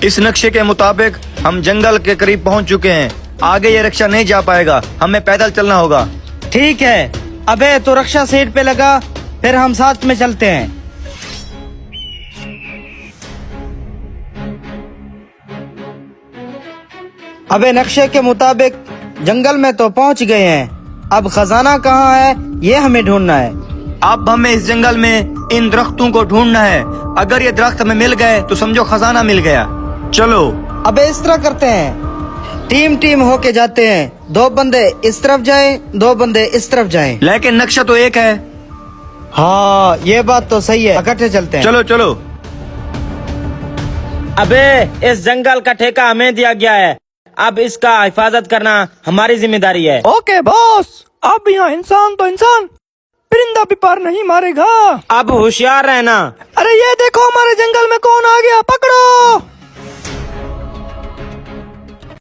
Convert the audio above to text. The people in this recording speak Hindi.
इस नक्शे के मुताबिक हम जंगल के करीब पहुंच चुके हैं। आगे ये रिक्शा नहीं जा पाएगा, हमें पैदल चलना होगा। ठीक है, अबे तो रक्षा सीट पे लगा, फिर हम साथ में चलते हैं। अबे नक्शे के मुताबिक जंगल में तो पहुंच गए हैं, अब खजाना कहाँ है ये हमें ढूंढना है। अब हमें इस जंगल में इन दरख्तों को ढूंढना है। अगर ये दरख्त हमें मिल गए तो समझो खजाना मिल गया। चलो। अबे इस तरह करते हैं, टीम टीम होके जाते हैं। 2 बंदे इस तरफ जाएं, 2 बंदे इस तरफ जाएं। लेकिन नक्शा तो एक है। हाँ ये बात तो सही है, इकट्ठे चलते हैं। चलो चलो। अबे इस जंगल का ठेका हमें दिया गया है, अब इसका हिफाजत करना हमारी जिम्मेदारी है। ओके बॉस, अब यहाँ इंसान तो इंसान, परिंदा भी पार नहीं मारेगा। अब होशियार रहना। अरे ये देखो हमारे जंगल में कौन आ गया, पकड़ो।